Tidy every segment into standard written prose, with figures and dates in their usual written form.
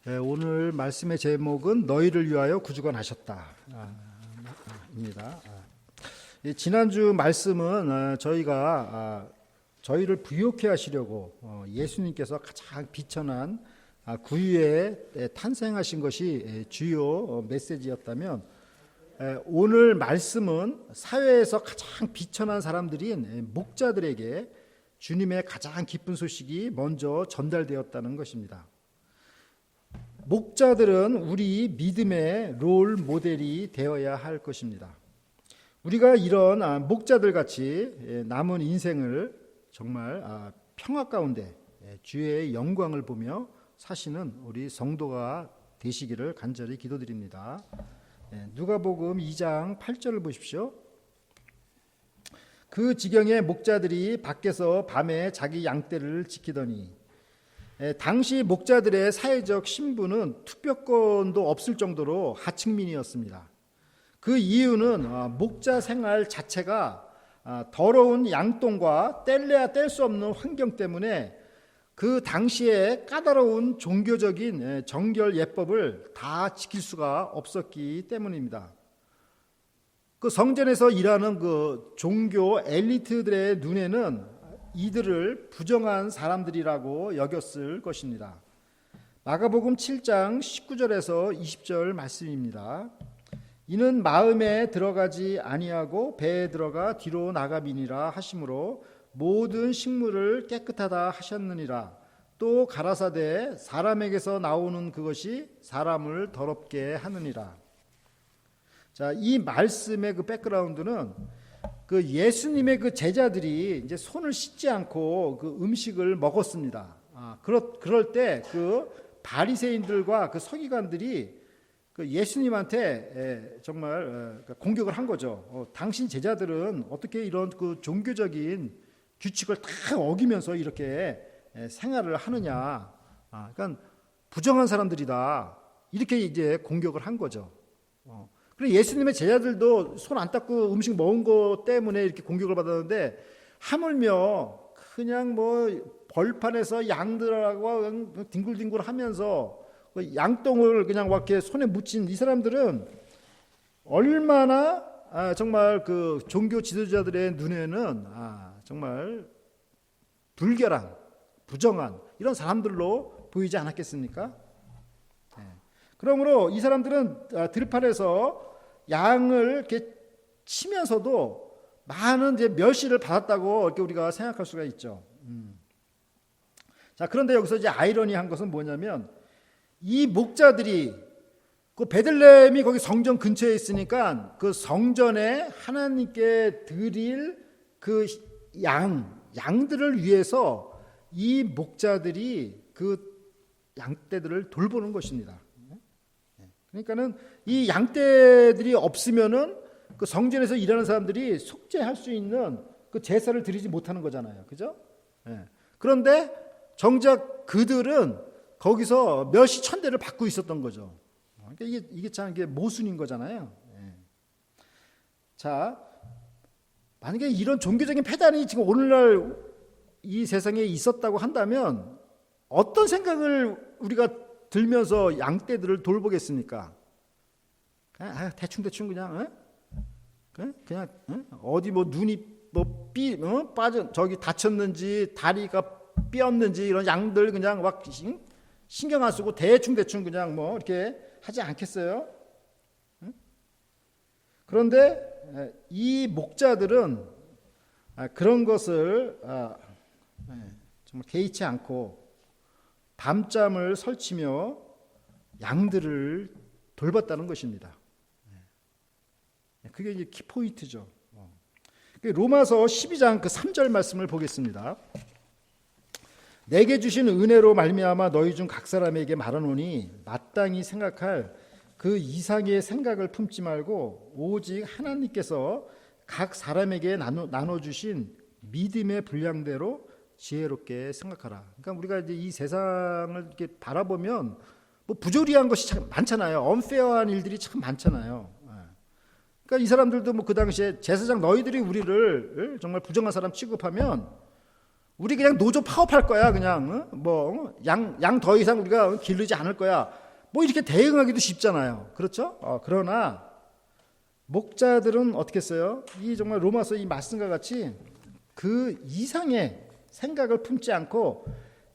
오늘 말씀의 제목은 너희를 위하여 구주관하셨다 입니다. 지난주 말씀은 저희가 저희를 부욕해 하시려고 예수님께서 가장 비천한 구유에 탄생하신 것이 주요 메시지였다면, 오늘 말씀은 사회에서 가장 비천한 사람들인 목자들에게 주님의 가장 기쁜 소식이 먼저 전달되었다는 것입니다. 목자들은 우리 믿음의 롤 모델이 되어야 할 것입니다. 우리가 이런 목자들 같이 남은 인생을 정말 평화 가운데 주의 영광을 보며 사시는 우리 성도가 되시기를 간절히 기도드립니다. 누가복음 2장 8절을 보십시오. 그 지경에 목자들이 밖에서 밤에 자기 양떼를 지키더니, 당시 목자들의 사회적 신분은 투표권도 없을 정도로 하층민이었습니다. 그 이유는 목자 생활 자체가 더러운 양똥과 뗄래야 뗄 수 없는 환경 때문에 그 당시에 까다로운 종교적인 정결 예법을 다 지킬 수가 없었기 때문입니다. 그 성전에서 일하는 그 종교 엘리트들의 눈에는 이들을 부정한 사람들이라고 여겼을 것입니다. 마가복음 7장 19절에서 20절 말씀입니다. 이는 마음에 들어가지 아니하고 배에 들어가 뒤로 나가미니라 하심으로 모든 식물을 깨끗하다 하셨느니라. 또 가라사대 사람에게서 나오는 그것이 사람을 더럽게 하느니라. 자, 이 말씀의 그 백그라운드는 그 예수님의 그 제자들이 이제 손을 씻지 않고 그 음식을 먹었습니다. 그럴 때 그 바리새인들과 그 서기관들이 그 예수님한테 정말 공격을 한 거죠. 당신 제자들은 어떻게 이런 그 종교적인 규칙을 다 어기면서 이렇게 생활을 하느냐. 그러니까 부정한 사람들이다. 이렇게 이제 공격을 한 거죠. 그리고 예수님의 제자들도 손 안 닦고 음식 먹은 것 때문에 이렇게 공격을 받았는데, 하물며 그냥 뭐 벌판에서 양들하고 뒹굴뒹굴 하면서 양똥을 그냥 이렇게 손에 묻힌 이 사람들은 얼마나 정말 그 종교 지도자들의 눈에는 정말 불결한, 부정한 이런 사람들로 보이지 않았겠습니까? 그러므로 이 사람들은 들판에서 양을 이렇게 치면서도 많은 이제 멸시를 받았다고 이렇게 우리가 생각할 수가 있죠. 자, 그런데 여기서 이제 아이러니한 것은 뭐냐면, 이 목자들이 그 베들레헴이 거기 성전 근처에 있으니까 그 성전에 하나님께 드릴 그 양들을 위해서 이 목자들이 그 양떼들을 돌보는 것입니다. 그러니까는 이 양떼들이 없으면은 그 성전에서 일하는 사람들이 속죄할 수 있는 그 제사를 드리지 못하는 거잖아요. 그죠? 그런데 정작 그들은 거기서 몇십 천대를 받고 있었던 거죠. 그러니까 이게 참 이게 모순인 거잖아요. 자, 만약에 이런 종교적인 패단이 지금 오늘날 이 세상에 있었다고 한다면 어떤 생각을 우리가 들면서 양떼들을 돌보겠습니까? 대충 그냥 어디 뭐 눈이 뭐 빠져 저기 다쳤는지 다리가 삐었는지 이런 양들 그냥 막 신경 안 쓰고 대충 그냥 뭐 이렇게 하지 않겠어요? 그런데 이 목자들은 그런 것을 정말 개의치 않고 밤잠을 설치며 양들을 돌봤다는 것입니다. 그게 이제 키포인트죠. 로마서 12장 그 3절 말씀을 보겠습니다. 내게 주신 은혜로 말미암아 너희 중 각 사람에게 말하노니 마땅히 생각할 그 이상의 생각을 품지 말고 오직 하나님께서 각 사람에게 나눠주신 믿음의 분량대로 지혜롭게 생각하라. 그러니까 우리가 이제 이 세상을 이렇게 바라보면 뭐 부조리한 것이 참 많잖아요. 언페어한 일들이 참 많잖아요. 그러니까 이 사람들도 뭐 그 당시에 제사장 너희들이 우리를 정말 부정한 사람 취급하면 우리 그냥 노조 파업할 거야. 그냥 뭐 양 더 이상 우리가 기르지 않을 거야. 뭐 이렇게 대응하기도 쉽잖아요. 그렇죠? 그러나 목자들은 어떻겠어요? 이 정말 로마서 이 말씀과 같이 그 이상의 생각을 품지 않고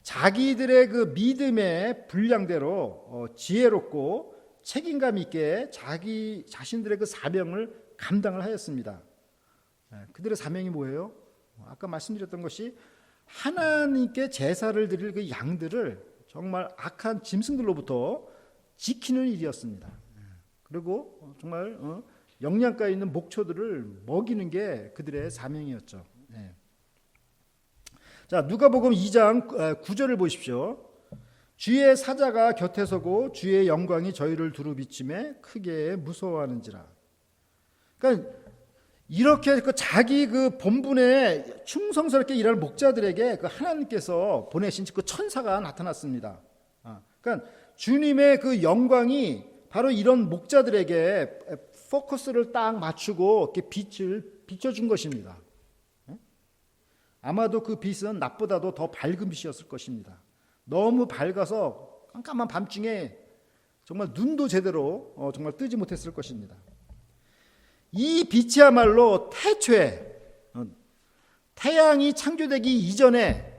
자기들의 그 믿음의 분량대로 지혜롭고 책임감 있게 자기 자신들의 그 사명을 감당을 하였습니다. 그들의 사명이 뭐예요? 아까 말씀드렸던 것이 하나님께 제사를 드릴 그 양들을 정말 악한 짐승들로부터 지키는 일이었습니다. 그리고 정말 영양가 있는 목초들을 먹이는 게 그들의 사명이었죠. 자, 누가복음 2장 9절을 보십시오. 주의 사자가 곁에 서고 주의 영광이 저희를 두루 비침에 크게 무서워하는지라. 그러니까 이렇게 그 자기 그 본분에 충성스럽게 일하는 목자들에게 그 하나님께서 보내신 그 천사가 나타났습니다. 그러니까 주님의 그 영광이 바로 이런 목자들에게 포커스를 딱 맞추고 이렇게 빛을 비춰준 것입니다. 아마도 그 빛은 낮보다도 더 밝은 빛이었을 것입니다. 너무 밝아서 깜깜한 밤중에 정말 눈도 제대로 정말 뜨지 못했을 것입니다. 이 빛이야말로 태초에 태양이 창조되기 이전에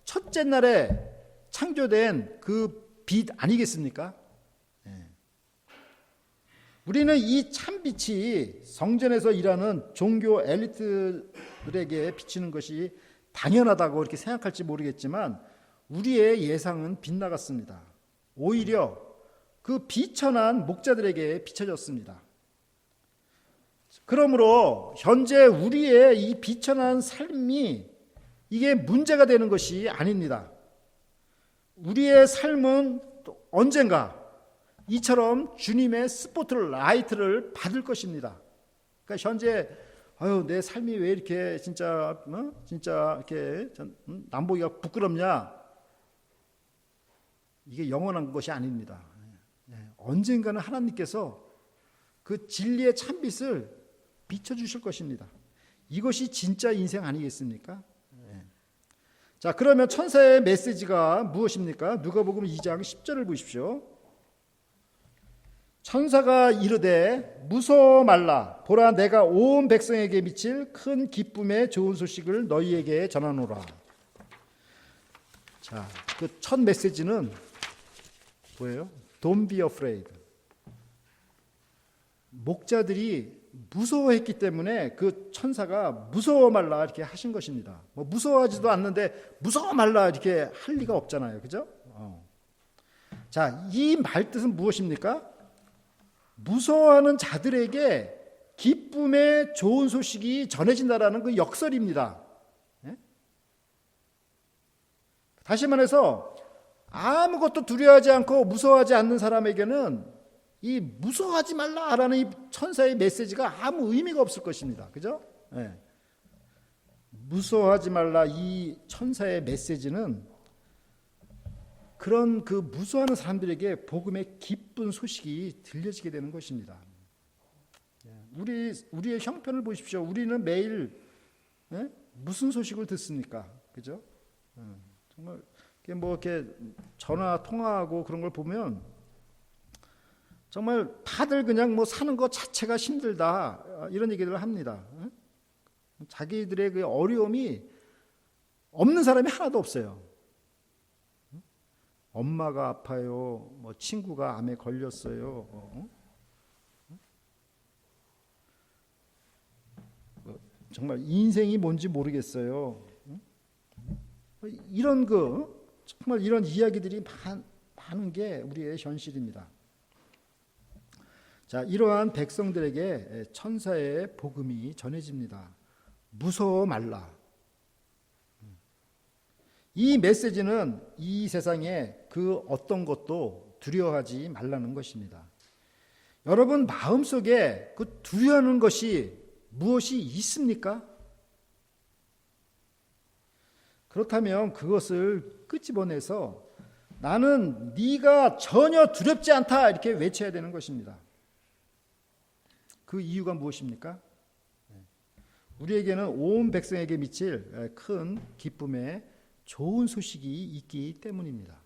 첫째 날에 창조된 그 빛 아니겠습니까? 우리는 이 참빛이 성전에서 일하는 종교 엘리트들에게 비치는 것이 당연하다고 이렇게 생각할지 모르겠지만 우리의 예상은 빗나갔습니다. 오히려 그 비천한 목자들에게 비춰졌습니다. 그러므로 현재 우리의 이 비천한 삶이 이게 문제가 되는 것이 아닙니다. 우리의 삶은 또 언젠가 이처럼 주님의 스포트라이트를 받을 것입니다. 그러니까 현재 내 삶이 왜 이렇게 진짜 이렇게 남보기가 부끄럽냐? 이게 영원한 것이 아닙니다. 언젠가는 하나님께서 그 진리의 참빛을 비춰주실 것입니다. 이것이 진짜 인생 아니겠습니까? 자, 그러면 천사의 메시지가 무엇입니까? 누가복음 2장 10절을 보십시오. 천사가 이르되 무서워 말라. 보라, 내가 온 백성에게 미칠 큰 기쁨의 좋은 소식을 너희에게 전하노라. 자, 그 첫 메시지는 뭐예요? Don't be afraid. 목자들이 무서워했기 때문에 그 천사가 무서워 말라 이렇게 하신 것입니다. 뭐 무서워하지도 않는데 무서워 말라 이렇게 할 리가 없잖아요. 그죠? 자, 이 말 뜻은 무엇입니까? 무서워하는 자들에게 기쁨의 좋은 소식이 전해진다라는 그 역설입니다. 다시 말해서 아무것도 두려워하지 않고 무서워하지 않는 사람에게는 이 무서워하지 말라라는 이 천사의 메시지가 아무 의미가 없을 것입니다. 그죠? 무서워하지 말라 이 천사의 메시지는 그런 그 무서워하는 사람들에게 복음의 기쁜 소식이 들려지게 되는 것입니다. 우리의 형편을 보십시오. 우리는 매일 무슨 소식을 듣습니까? 그죠? 정말 뭐 이렇게 전화 통화하고 그런 걸 보면 정말 다들 그냥 뭐 사는 것 자체가 힘들다 이런 얘기들을 합니다. 자기들의 그 어려움이 없는 사람이 하나도 없어요. 엄마가 아파요. 뭐 친구가 암에 걸렸어요. 정말 인생이 뭔지 모르겠어요. 이런 정말 이런 이야기들이 많은 게 우리의 현실입니다. 자, 이러한 백성들에게 천사의 복음이 전해집니다. 무서워 말라. 이 메시지는 이 세상에 그 어떤 것도 두려워하지 말라는 것입니다. 여러분 마음속에 그 두려워하는 것이 무엇이 있습니까? 그렇다면 그것을 끄집어내서 나는 네가 전혀 두렵지 않다 이렇게 외쳐야 되는 것입니다. 그 이유가 무엇입니까? 우리에게는 온 백성에게 미칠 큰 기쁨의 좋은 소식이 있기 때문입니다.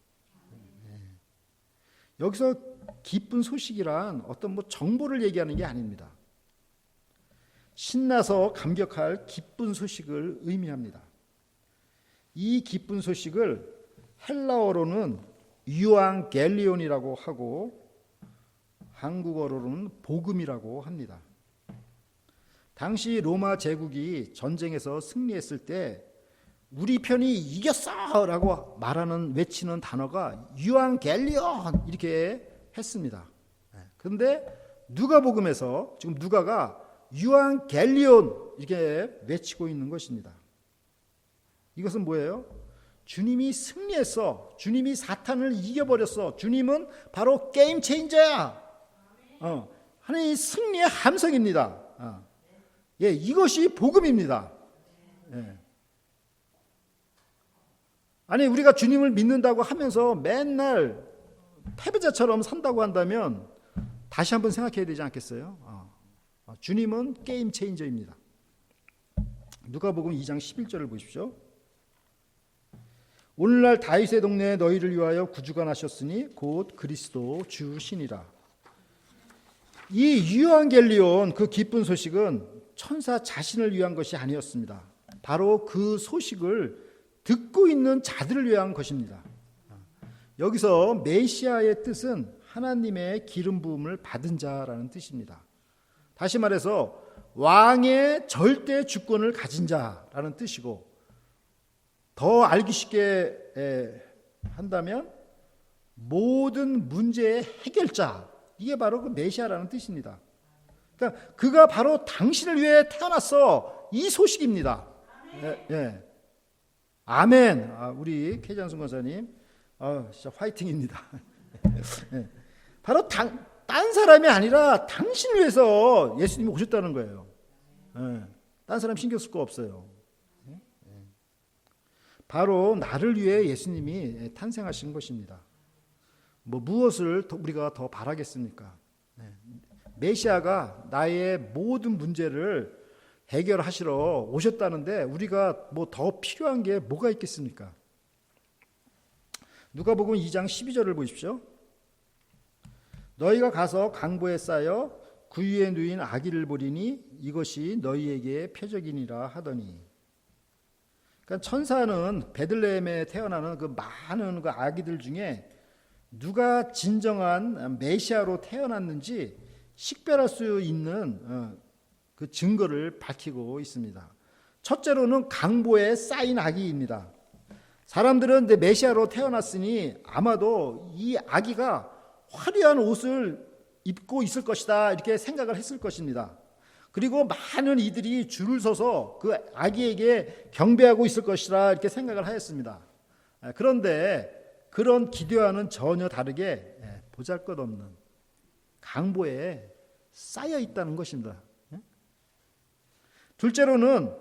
여기서 기쁜 소식이란 어떤 정보를 얘기하는 게 아닙니다. 신나서 감격할 기쁜 소식을 의미합니다. 이 기쁜 소식을 헬라어로는 유앙겔리온이라고 하고 한국어로는 복음이라고 합니다. 당시 로마 제국이 전쟁에서 승리했을 때 우리 편이 이겼어라고 외치는 단어가 유앙겔리온 이렇게 했습니다. 그런데 누가복음에서 지금 누가가 유앙겔리온 이렇게 외치고 있는 것입니다. 이것은 뭐예요? 주님이 승리했어. 주님이 사탄을 이겨버렸어. 주님은 바로 게임 체인저야. 하나님의 승리의 함성입니다. 이것이 복음입니다. 아니 우리가 주님을 믿는다고 하면서 맨날 패배자처럼 산다고 한다면 다시 한번 생각해야 되지 않겠어요? 주님은 게임 체인저입니다. 누가복음 2장 11절을 보십시오. 오늘날 다윗의 동네에 너희를 위하여 구주가 나셨으니 곧 그리스도 주시니라. 이 유앙겔리온 그 기쁜 소식은 천사 자신을 위한 것이 아니었습니다. 바로 그 소식을 듣고 있는 자들을 위한 것입니다. 여기서 메시아의 뜻은 하나님의 기름 부음을 받은 자라는 뜻입니다. 다시 말해서 왕의 절대 주권을 가진 자라는 뜻이고, 더 알기 쉽게 한다면 모든 문제의 해결자, 이게 바로 그 메시아라는 뜻입니다. 그러니까 그가 바로 당신을 위해 태어났어, 이 소식입니다. 아멘. 우리 최장순 권사님 진짜 화이팅입니다. 바로 딴 사람이 아니라 당신을 위해서 예수님이 오셨다는 거예요. 딴 사람 신경 쓸 거 없어요. 바로 나를 위해 예수님이 탄생하신 것입니다. 무엇을 우리가 더 바라겠습니까? 메시아가 나의 모든 문제를 해결하시러 오셨다는데 우리가 더 필요한 게 뭐가 있겠습니까? 누가복음 2장 12절을 보십시오. 너희가 가서 강보에 쌓여 그 위에 누인 아기를 보리니 이것이 너희에게 표적이니라 하더니. 그러니까 천사는 베들레헴에 태어나는 그 많은 그 아기들 중에 누가 진정한 메시아로 태어났는지 식별할 수 있는 그 증거를 밝히고 있습니다. 첫째로는 강보에 쌓인 아기입니다. 사람들은 메시아로 태어났으니 아마도 이 아기가 화려한 옷을 입고 있을 것이다 이렇게 생각을 했을 것입니다. 그리고 많은 이들이 줄을 서서 그 아기에게 경배하고 있을 것이라 이렇게 생각을 하였습니다. 그런데 그런 기대와는 전혀 다르게 보잘것없는 강보에 쌓여 있다는 것입니다. 둘째로는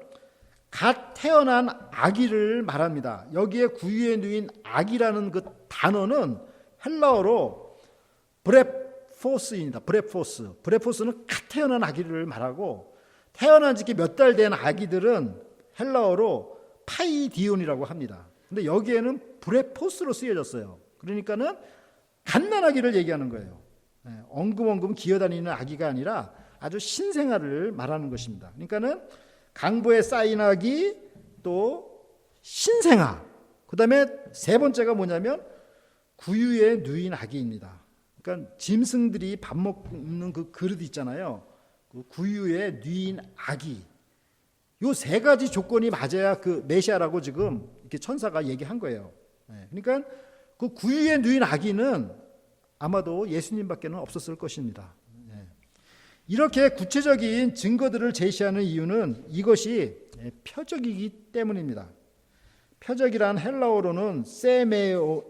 갓 태어난 아기를 말합니다. 여기에 구유에 누인 아기라는 그 단어는 헬라어로 브레포스입니다. 브레포스는 갓 태어난 아기를 말하고, 태어난 지 몇 달 된 아기들은 헬라어로 파이디온이라고 합니다. 근데 여기에는 브레포스로 쓰여졌어요. 그러니까는 갓난아기를 얘기하는 거예요. 엉금엉금 기어다니는 아기가 아니라 아주 신생아를 말하는 것입니다. 그러니까는 강보에 쌓인 아기, 또 신생아, 그 다음에 세 번째가 뭐냐면 구유에 누인 아기입니다. 그러니까 짐승들이 밥 먹는 그 그릇 있잖아요. 그 구유에 누인 아기. 요 세 가지 조건이 맞아야 그 메시아라고 지금 이렇게 천사가 얘기한 거예요. 그러니까 그 구유에 누인 아기는 아마도 예수님밖에는 없었을 것입니다. 이렇게 구체적인 증거들을 제시하는 이유는 이것이 표적이기 때문입니다. 표적이란 헬라어로는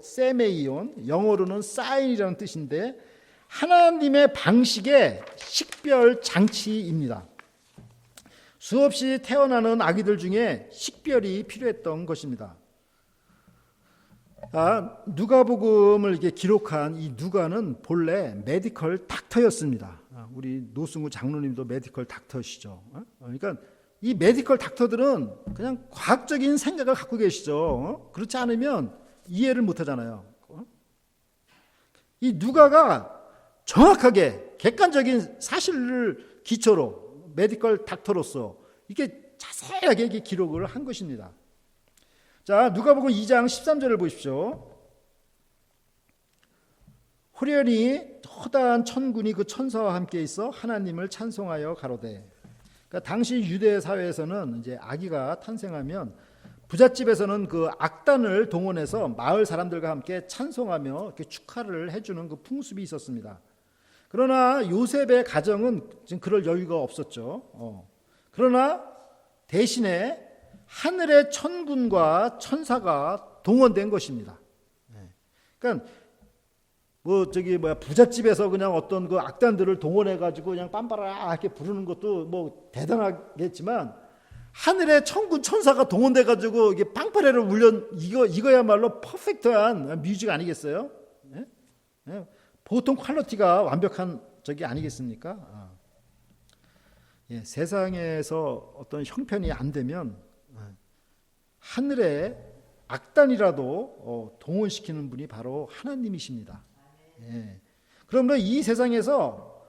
세메이온, 영어로는 사인이라는 뜻인데 하나님의 방식의 식별 장치입니다. 수없이 태어나는 아기들 중에 식별이 필요했던 것입니다. 누가복음을 이렇게 기록한 이 누가는 본래 메디컬 닥터였습니다. 우리 노승우 장로님도 메디컬 닥터시죠. 그러니까 이 메디컬 닥터들은 그냥 과학적인 생각을 갖고 계시죠. 그렇지 않으면 이해를 못 하잖아요. 이 누가가 정확하게 객관적인 사실을 기초로 메디컬 닥터로서 이게 자세하게 이게 기록을 한 것입니다. 자, 누가복음 2장 13절을 보십시오. 호련히 허다한 천군이 그 천사와 함께 있어 하나님을 찬송하여 가로되. 그러니까 당시 유대 사회에서는 이제 아기가 탄생하면 부잣집에서는 그 악단을 동원해서 마을 사람들과 함께 찬송하며 이렇게 축하를 해주는 그 풍습이 있었습니다. 그러나 요셉의 가정은 지금 그럴 여유가 없었죠. 그러나 대신에 하늘의 천군과 천사가 동원된 것입니다. 그러니까 부잣집에서 그냥 어떤 그 악단들을 동원해 가지고 그냥 빰빠라 이렇게 부르는 것도 뭐 대단하겠지만 하늘의 천군 천사가 동원돼 가지고 이게 빵빠레를 울려 이거야말로 퍼펙트한 뮤직 아니겠어요? 보통 퀄리티가 완벽한 적이 아니겠습니까? 세상에서 어떤 형편이 안 되면 하늘의 악단이라도 동원시키는 분이 바로 하나님이십니다. 그러므로 이 세상에서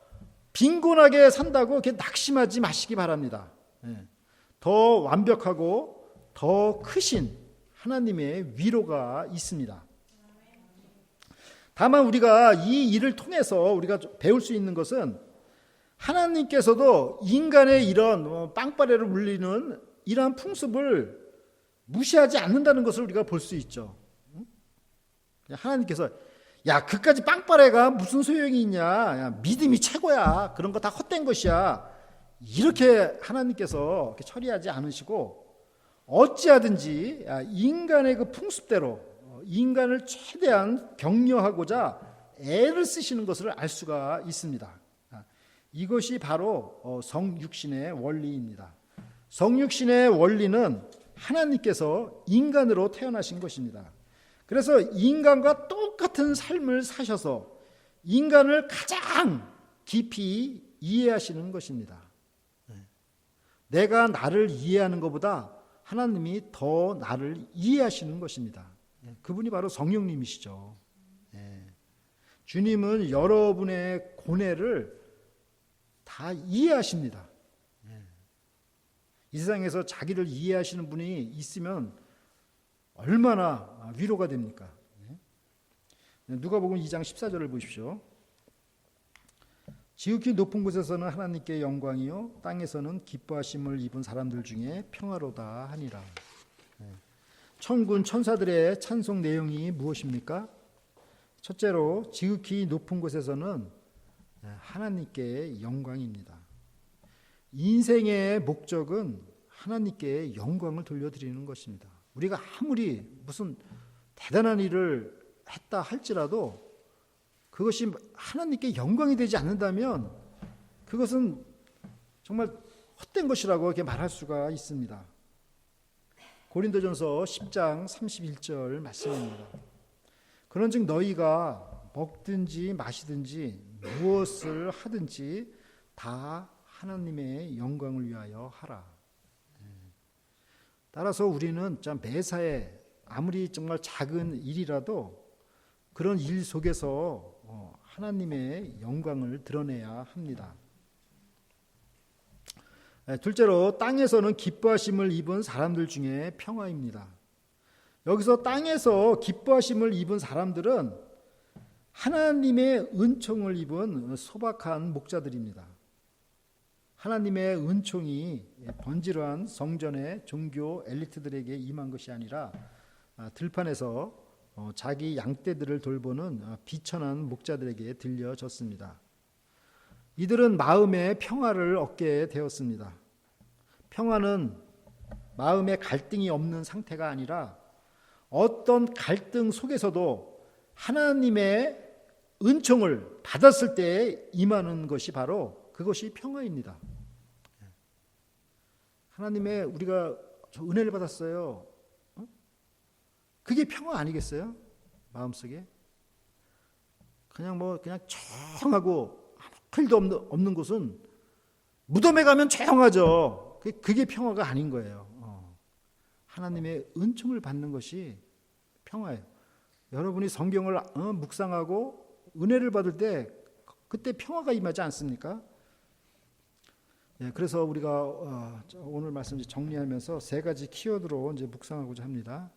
빈곤하게 산다고 이렇게 낙심하지 마시기 바랍니다. 더 완벽하고 더 크신 하나님의 위로가 있습니다. 다만 우리가 이 일을 통해서 우리가 배울 수 있는 것은 하나님께서도 인간의 이런 빵빠레를 울리는 이러한 풍습을 무시하지 않는다는 것을 우리가 볼 수 있죠. 하나님께서 야, 그까지 빵빠레가 무슨 소용이 있냐? 야, 믿음이 최고야. 그런 거 다 헛된 것이야. 이렇게 하나님께서 이렇게 처리하지 않으시고 어찌하든지 인간의 그 풍습대로 인간을 최대한 격려하고자 애를 쓰시는 것을 알 수가 있습니다. 이것이 바로 성육신의 원리입니다. 성육신의 원리는 하나님께서 인간으로 태어나신 것입니다. 그래서 인간과 똑같은 삶을 사셔서 인간을 가장 깊이 이해하시는 것입니다. 내가 나를 이해하는 것보다 하나님이 더 나를 이해하시는 것입니다. 그분이 바로 성령님이시죠. 주님은 여러분의 고뇌를 다 이해하십니다. 이 세상에서 자기를 이해하시는 분이 있으면 얼마나 위로가 됩니까? 누가복음 2장 14절을 보십시오. 지극히 높은 곳에서는 하나님께 영광이요 땅에서는 기뻐하심을 입은 사람들 중에 평화로다 하니라. 천군 천사들의 찬송 내용이 무엇입니까? 첫째로 지극히 높은 곳에서는 하나님께 영광입니다. 인생의 목적은 하나님께 영광을 돌려드리는 것입니다. 우리가 아무리 무슨 대단한 일을 했다 할지라도 그것이 하나님께 영광이 되지 않는다면 그것은 정말 헛된 것이라고 이렇게 말할 수가 있습니다. 고린도전서 10장 31절 말씀입니다. 그런즉 너희가 먹든지 마시든지 무엇을 하든지 다 하나님의 영광을 위하여 하라. 따라서 우리는 매사에 아무리 정말 작은 일이라도 그런 일 속에서 하나님의 영광을 드러내야 합니다. 둘째로 땅에서는 기뻐하심을 입은 사람들 중에 평화입니다. 여기서 땅에서 기뻐하심을 입은 사람들은 하나님의 은총을 입은 소박한 목자들입니다. 하나님의 은총이 번지르한 성전의 종교 엘리트들에게 임한 것이 아니라 들판에서 자기 양떼들을 돌보는 비천한 목자들에게 들려졌습니다. 이들은 마음의 평화를 얻게 되었습니다. 평화는 마음에 갈등이 없는 상태가 아니라 어떤 갈등 속에서도 하나님의 은총을 받았을 때 임하는 것이 바로 그것이 평화입니다. 하나님의 우리가 은혜를 받았어요. 그게 평화 아니겠어요? 마음속에 그냥 조용하고 아무 일도 없는 곳은 무덤에 가면 조용하죠. 그게 평화가 아닌 거예요. 하나님의 은총을 받는 것이 평화예요. 여러분이 성경을 묵상하고 은혜를 받을 때 그때 평화가 임하지 않습니까? 예, 그래서 우리가 오늘 말씀 정리하면서 세 가지 키워드로 이제 묵상하고자 합니다.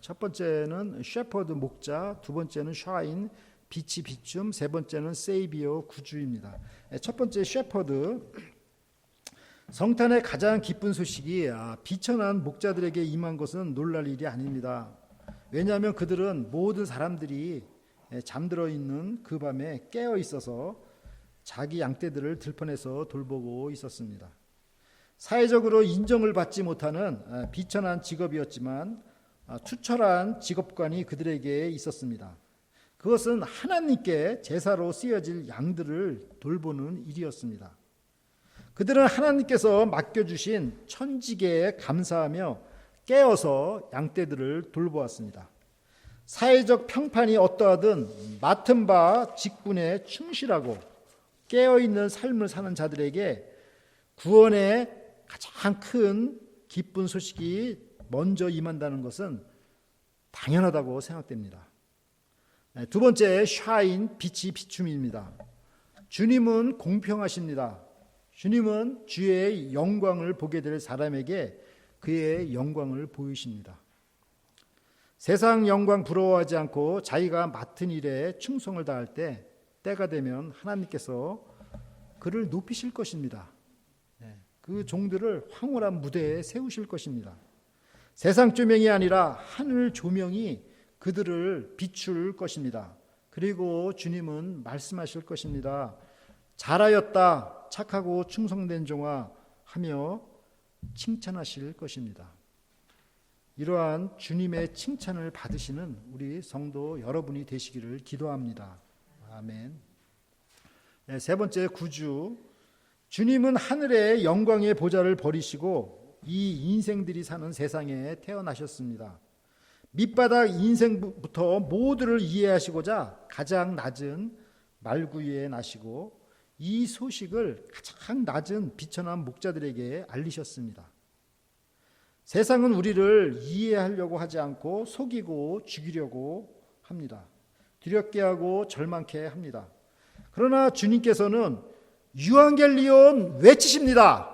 첫 번째는 셰퍼드 목자, 두 번째는 샤인 빛이 비춤, 세 번째는 세이비어 구주입니다. 첫 번째 셰퍼드, 성탄의 가장 기쁜 소식이 비천한 목자들에게 임한 것은 놀랄 일이 아닙니다. 왜냐하면 그들은 모든 사람들이 잠들어 있는 그 밤에 깨어 있어서 자기 양떼들을 들판에서 돌보고 있었습니다. 사회적으로 인정을 받지 못하는 비천한 직업이었지만 투철한 직업관이 그들에게 있었습니다. 그것은 하나님께 제사로 쓰여질 양들을 돌보는 일이었습니다. 그들은 하나님께서 맡겨주신 천직에 감사하며 깨어서 양떼들을 돌보았습니다. 사회적 평판이 어떠하든 맡은 바 직분에 충실하고 깨어있는 삶을 사는 자들에게 구원의 가장 큰 기쁜 소식이 먼저 임한다는 것은 당연하다고 생각됩니다. 두 번째, 샤인, 빛이 비춤입니다. 주님은 공평하십니다. 주님은 주의 영광을 보게 될 사람에게 그의 영광을 보이십니다. 세상 영광 부러워하지 않고 자기가 맡은 일에 충성을 다할 때 때가 되면 하나님께서 그를 높이실 것입니다. 그 종들을 황홀한 무대에 세우실 것입니다. 세상 조명이 아니라 하늘 조명이 그들을 비출 것입니다. 그리고 주님은 말씀하실 것입니다. 잘하였다, 착하고 충성된 종아 하며 칭찬하실 것입니다. 이러한 주님의 칭찬을 받으시는 우리 성도 여러분이 되시기를 기도합니다. 아멘. 세 번째, 구주. 주님은 하늘의 영광의 보좌를 버리시고 이 인생들이 사는 세상에 태어나셨습니다. 밑바닥 인생부터 모두를 이해하시고자 가장 낮은 말구 위에 나시고 이 소식을 가장 낮은 비천한 목자들에게 알리셨습니다. 세상은 우리를 이해하려고 하지 않고 속이고 죽이려고 합니다. 두렵게 하고 절망케 합니다. 그러나 주님께서는 유앙겔리온 외치십니다.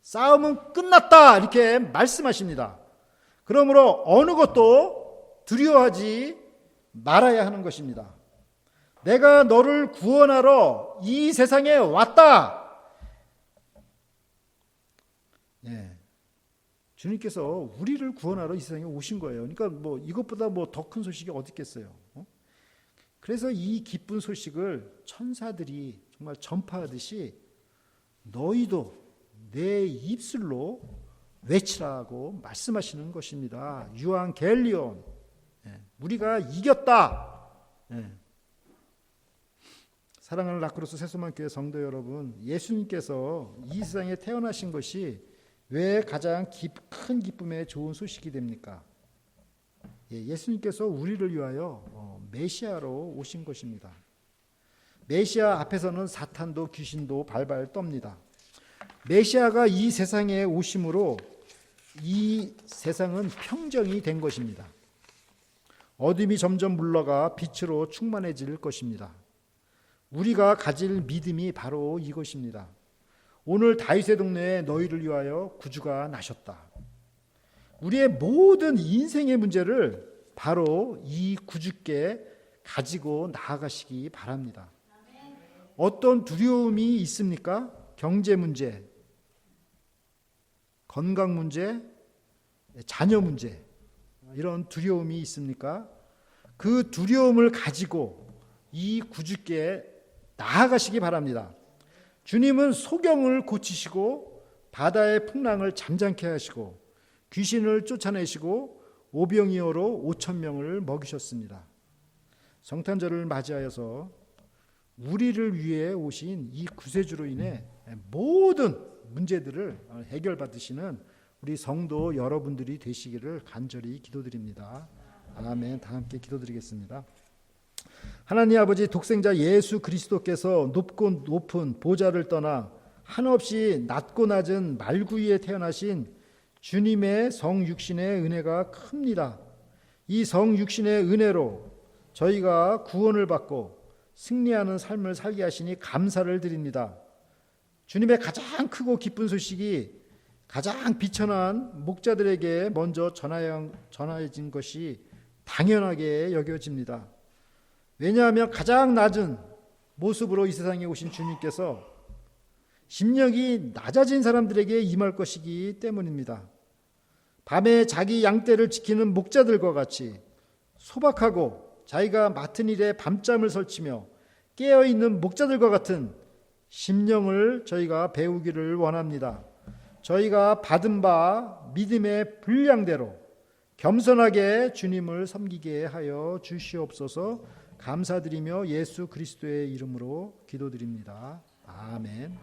싸움은 끝났다 이렇게 말씀하십니다. 그러므로 어느 것도 두려워하지 말아야 하는 것입니다. 내가 너를 구원하러 이 세상에 왔다. 주님께서 우리를 구원하러 이 세상에 오신 거예요. 그러니까 이것보다 더 큰 소식이 어디 있겠어요. 그래서 이 기쁜 소식을 천사들이 정말 전파하듯이 너희도 내 입술로 외치라고 말씀하시는 것입니다. 유앙겔리온, 우리가 이겼다. 사랑하는 라크로스 세수만교회 성도 여러분, 예수님께서 이 세상에 태어나신 것이 왜 가장 큰 기쁨의 좋은 소식이 됩니까? 예수님께서 우리를 위하여 메시아로 오신 것입니다. 메시아 앞에서는 사탄도 귀신도 발발 떱니다. 메시아가 이 세상에 오심으로 이 세상은 평정이 된 것입니다. 어둠이 점점 물러가 빛으로 충만해질 것입니다. 우리가 가질 믿음이 바로 이것입니다. 오늘 다윗의 동네에 너희를 위하여 구주가 나셨다. 우리의 모든 인생의 문제를 바로 이 구주께 가지고 나아가시기 바랍니다. 어떤 두려움이 있습니까? 경제 문제, 건강 문제, 자녀 문제, 이런 두려움이 있습니까? 그 두려움을 가지고 이 구주께 나아가시기 바랍니다. 주님은 소경을 고치시고 바다의 풍랑을 잠잠케 하시고 귀신을 쫓아내시고 오병이어로 5,000명을 먹이셨습니다. 성탄절을 맞이하여서 우리를 위해 오신 이 구세주로 인해 모든 문제들을 해결받으시는 우리 성도 여러분들이 되시기를 간절히 기도드립니다. 아멘. 다 함께 기도드리겠습니다. 하나님 아버지 독생자 예수 그리스도께서 높고 높은 보좌를 떠나 한없이 낮고 낮은 말구 위에 태어나신 주님의 성육신의 은혜가 큽니다. 이 성육신의 은혜로 저희가 구원을 받고 승리하는 삶을 살게 하시니 감사를 드립니다. 주님의 가장 크고 기쁜 소식이 가장 비천한 목자들에게 먼저 전해진 것이 당연하게 여겨집니다. 왜냐하면 가장 낮은 모습으로 이 세상에 오신 주님께서 심령이 낮아진 사람들에게 임할 것이기 때문입니다. 밤에 자기 양떼를 지키는 목자들과 같이 소박하고 자기가 맡은 일에 밤잠을 설치며 깨어있는 목자들과 같은 심령을 저희가 배우기를 원합니다. 저희가 받은 바 믿음의 분량대로 겸손하게 주님을 섬기게 하여 주시옵소서. 감사드리며 예수 그리스도의 이름으로 기도드립니다. 아멘.